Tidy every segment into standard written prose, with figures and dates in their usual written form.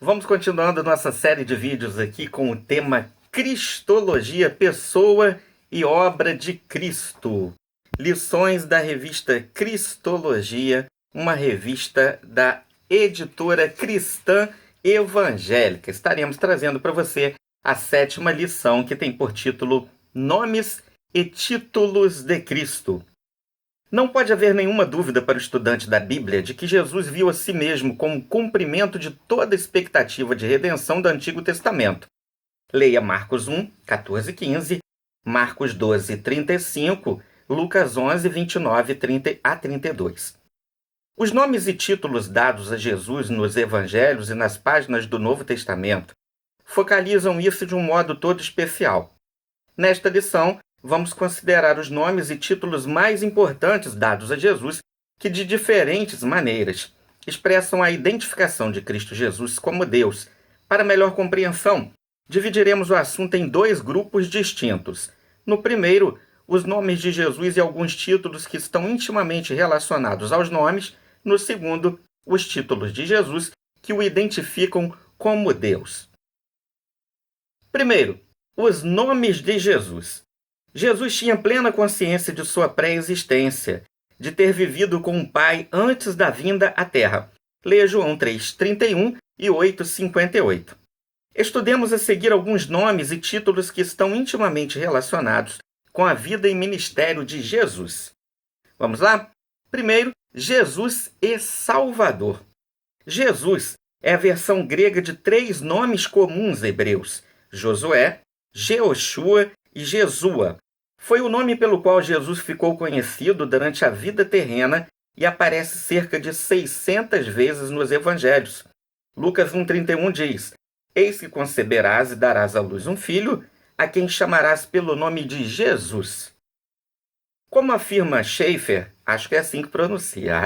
Vamos continuando nossa série de vídeos aqui com o tema Cristologia, Pessoa e Obra de Cristo. Lições da revista Cristologia, uma revista da editora cristã evangélica. Estaremos trazendo para você a 7ª lição, que tem por título Nomes e Títulos de Cristo. Não pode haver nenhuma dúvida para o estudante da Bíblia de que Jesus viu a si mesmo como cumprimento de toda a expectativa de redenção do Antigo Testamento. Leia Marcos 1, 14 e 15, Marcos 12, 35, Lucas 11, 29 a 32. Os nomes e títulos dados a Jesus nos Evangelhos e nas páginas do Novo Testamento focalizam isso de um modo todo especial. Nesta lição, vamos considerar os nomes e títulos mais importantes dados a Jesus, que de diferentes maneiras expressam a identificação de Cristo Jesus como Deus. Para melhor compreensão, dividiremos o assunto em 2 grupos distintos. No primeiro, os nomes de Jesus e alguns títulos que estão intimamente relacionados aos nomes. No segundo, os títulos de Jesus que o identificam como Deus. Primeiro, os nomes de Jesus. Jesus tinha plena consciência de sua pré-existência, de ter vivido com o Pai antes da vinda à Terra. Leia João 3:31 e 8:58. Estudemos a seguir alguns nomes e títulos que estão intimamente relacionados com a vida e ministério de Jesus. Vamos lá? Primeiro, Jesus e Salvador. Jesus é a versão grega de 3 nomes comuns hebreus: Josué, Jeoshua e Jesua. Foi o nome pelo qual Jesus ficou conhecido durante a vida terrena e aparece cerca de 600 vezes nos Evangelhos. Lucas 1,31 diz: Eis que conceberás e darás à luz um filho, a quem chamarás pelo nome de Jesus. Como afirma Schaeffer, acho que é assim que pronuncia,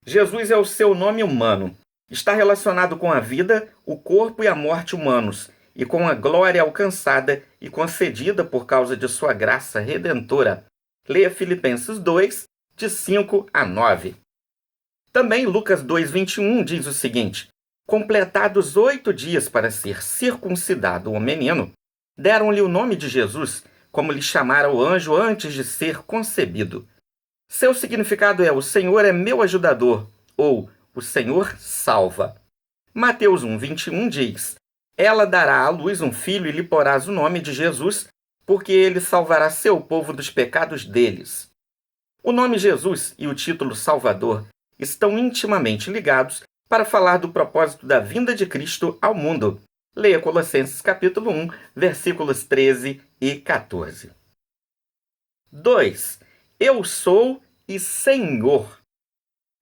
Jesus é o seu nome humano. Está relacionado com a vida, o corpo e a morte humanos, e com a glória alcançada e concedida por causa de sua graça redentora. Leia Filipenses 2, de 5 a 9. Também Lucas 2,21 diz o seguinte: Completados 8 dias para ser circuncidado o menino, deram-lhe o nome de Jesus, como lhe chamara o anjo antes de ser concebido. Seu significado é: o Senhor é meu ajudador, ou o Senhor salva. Mateus 1,21 diz: Ela dará à luz um filho e lhe porás o nome de Jesus, porque ele salvará seu povo dos pecados deles. O nome Jesus e o título Salvador estão intimamente ligados para falar do propósito da vinda de Cristo ao mundo. Leia Colossenses capítulo 1, versículos 13 e 14. 2. Eu sou e Senhor.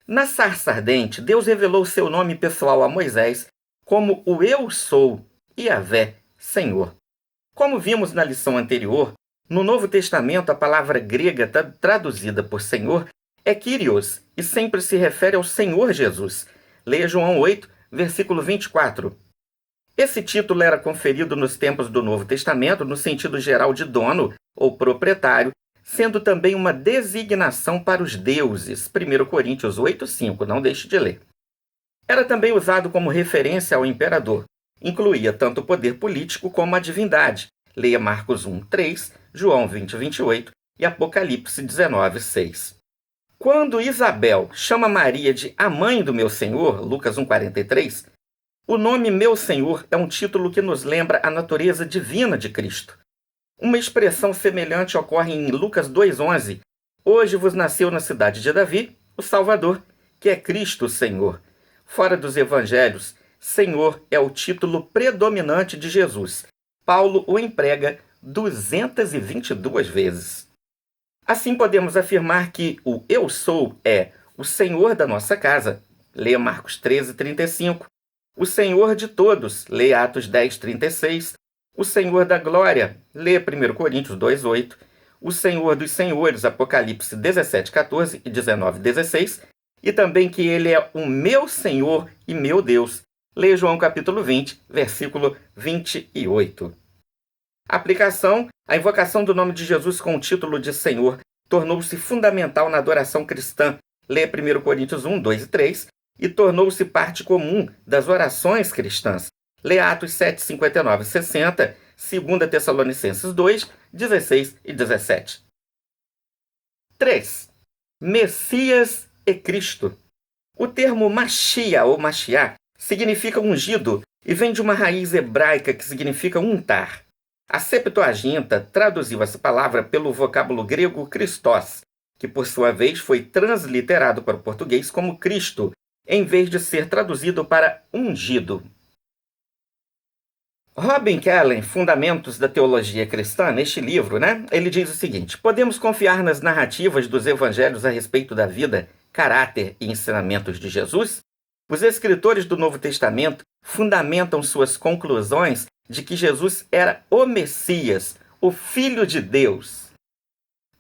Na sarça ardente, Deus revelou seu nome pessoal a Moisés como o Eu Sou, Yahvé, Senhor. Como vimos na lição anterior, no Novo Testamento a palavra grega traduzida por Senhor é Kyrios e sempre se refere ao Senhor Jesus. Leia João 8, versículo 24. Esse título era conferido nos tempos do Novo Testamento no sentido geral de dono ou proprietário, sendo também uma designação para os deuses. 1 Coríntios 8, 5, não deixe de ler. Era também usado como referência ao imperador. Incluía tanto o poder político como a divindade. Leia Marcos 1, 3, João 20, 28 e Apocalipse 19, 6. Quando Isabel chama Maria de a mãe do meu Senhor, Lucas 1, 43, o nome meu Senhor é um título que nos lembra a natureza divina de Cristo. Uma expressão semelhante ocorre em Lucas 2,11. Hoje vos nasceu na cidade de Davi o Salvador, que é Cristo o Senhor. Fora dos evangelhos, Senhor é o título predominante de Jesus. Paulo o emprega 222 vezes. Assim podemos afirmar que o Eu Sou é o Senhor da nossa casa. Leia Marcos 13, 35. O Senhor de todos. Leia Atos 10, 36. O Senhor da glória. Leia 1 Coríntios 2, 8. O Senhor dos senhores. Apocalipse 17, 14 e 19, 16. E também que ele é o meu Senhor e meu Deus. Leia João capítulo 20, versículo 28. Aplicação: a invocação do nome de Jesus com o título de Senhor tornou-se fundamental na adoração cristã. Leia 1 Coríntios 1, 2 e 3 e tornou-se parte comum das orações cristãs. Lê Atos 7, 59 e 60, 2 Tessalonicenses 2, 16 e 17. 3. Messias e Cristo. O termo Machia ou Machiá significa ungido e vem de uma raiz hebraica que significa untar. A Septuaginta traduziu essa palavra pelo vocábulo grego Christos, que por sua vez foi transliterado para o português como Cristo, em vez de ser traduzido para ungido. Robin Kellen, Fundamentos da Teologia Cristã, neste livro, ele diz o seguinte: podemos confiar nas narrativas dos evangelhos a respeito da vida, caráter e ensinamentos de Jesus? Os escritores do Novo Testamento fundamentam suas conclusões de que Jesus era o Messias, o Filho de Deus.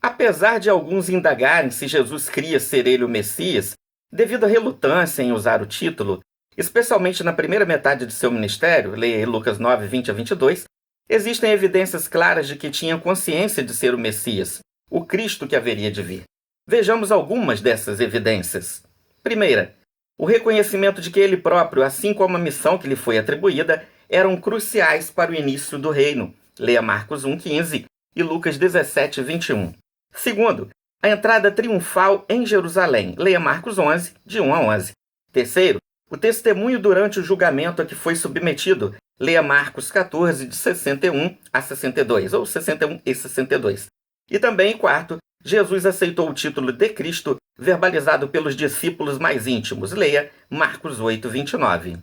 Apesar de alguns indagarem se Jesus cria ser ele o Messias, devido à relutância em usar o título, especialmente na primeira metade de seu ministério, leia Lucas 9, 20 a 22, existem evidências claras de que tinha consciência de ser o Messias, o Cristo que haveria de vir. Vejamos algumas dessas evidências. Primeira, o reconhecimento de que ele próprio, assim como a missão que lhe foi atribuída, eram cruciais para o início do reino. Leia Marcos 1, 15 e Lucas 17, 21. Segundo, a entrada triunfal em Jerusalém. Leia Marcos 11, de 1 a 11. Terceiro, o testemunho durante o julgamento a que foi submetido. Leia Marcos 14, de 61 a 62, ou 61 e 62. E também, quarto, Jesus aceitou o título de Cristo, verbalizado pelos discípulos mais íntimos. Leia Marcos 8, 29.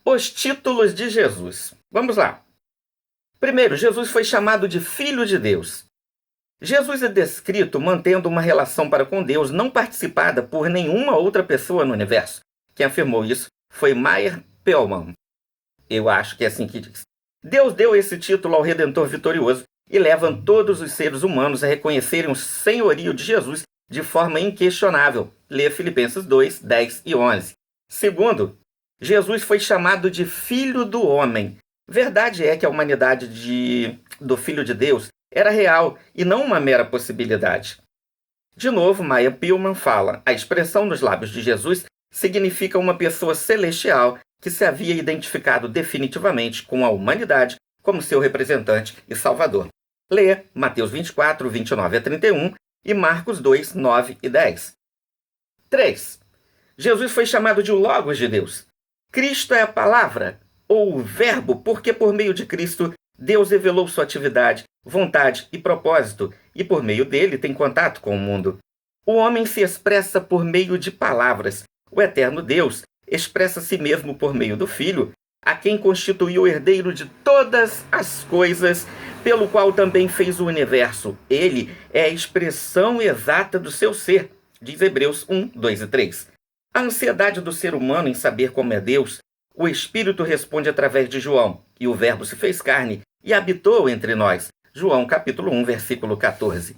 Os títulos de Jesus. Vamos lá. Primeiro, Jesus foi chamado de Filho de Deus. Jesus é descrito mantendo uma relação para com Deus não participada por nenhuma outra pessoa no universo. Quem afirmou isso foi Meyer Pellman. Eu acho que é assim que diz. Deus deu esse título ao Redentor vitorioso e leva todos os seres humanos a reconhecerem o senhorio de Jesus de forma inquestionável. Leia Filipenses 2, 10 e 11. Segundo, Jesus foi chamado de Filho do Homem. Verdade é que a humanidade do Filho de Deus era real e não uma mera possibilidade. De novo, Meyer Pellman fala: a expressão nos lábios de Jesus significa uma pessoa celestial que se havia identificado definitivamente com a humanidade como seu representante e salvador. Leia Mateus 24, 29 a 31 e Marcos 2, 9 e 10. 3. Jesus foi chamado de o Logos de Deus. Cristo é a palavra, ou o verbo, porque por meio de Cristo Deus revelou sua atividade, vontade e propósito, e por meio dele tem contato com o mundo. O homem se expressa por meio de palavras. O eterno Deus expressa a si mesmo por meio do Filho, a quem constituiu o herdeiro de todas as coisas, pelo qual também fez o universo. Ele é a expressão exata do seu ser, diz Hebreus 1, 2 e 3. A ansiedade do ser humano em saber como é Deus, o Espírito responde através de João, e o Verbo se fez carne e habitou entre nós. João capítulo 1, versículo 14.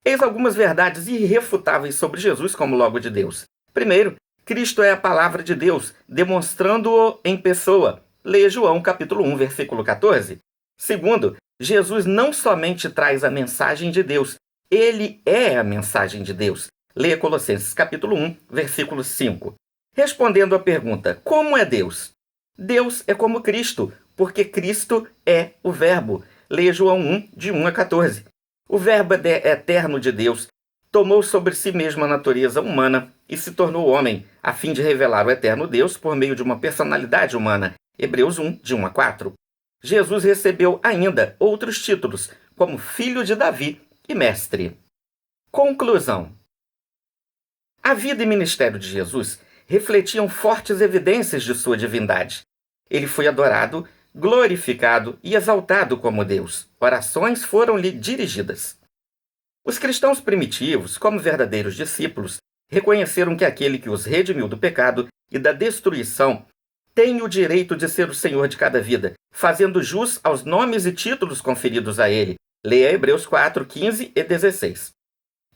Eis algumas verdades irrefutáveis sobre Jesus como Logo de Deus. Primeiro, Cristo é a palavra de Deus, demonstrando-o em pessoa. Leia João capítulo 1, versículo 14. Segundo, Jesus não somente traz a mensagem de Deus, ele é a mensagem de Deus. Leia Colossenses capítulo 1, versículo 5. Respondendo à pergunta, como é Deus? Deus é como Cristo, porque Cristo é o Verbo. Leia João 1, de 1 a 14. O Verbo eterno de Deus tomou sobre si mesmo a natureza humana e se tornou homem, a fim de revelar o eterno Deus por meio de uma personalidade humana. Hebreus 1, de 1 a 4. Jesus recebeu ainda outros títulos, como Filho de Davi e Mestre. Conclusão. A vida e ministério de Jesus refletiam fortes evidências de sua divindade. Ele foi adorado, glorificado e exaltado como Deus. Orações foram-lhe dirigidas. Os cristãos primitivos, como verdadeiros discípulos, reconheceram que aquele que os redimiu do pecado e da destruição tem o direito de ser o Senhor de cada vida, fazendo jus aos nomes e títulos conferidos a ele. Leia Hebreus 4, 15 e 16.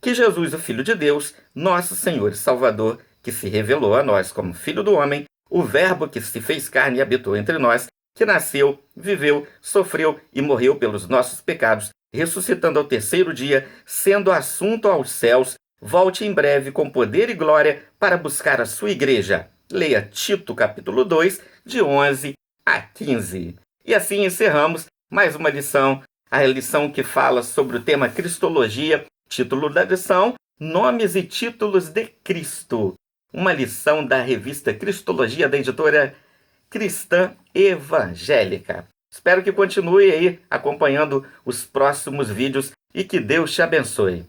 Que Jesus, o Filho de Deus, nosso Senhor e Salvador, que se revelou a nós como Filho do Homem, o Verbo que se fez carne e habitou entre nós, que nasceu, viveu, sofreu e morreu pelos nossos pecados, ressuscitando ao terceiro dia, sendo assunto aos céus, volte em breve com poder e glória para buscar a sua igreja. Leia Tito capítulo 2, de 11 a 15. E assim encerramos mais uma lição, a lição que fala sobre o tema Cristologia, título da lição, Nomes e Títulos de Cristo. Uma lição da revista Cristologia da editora Cristã Evangélica. Espero que continue aí acompanhando os próximos vídeos e que Deus te abençoe.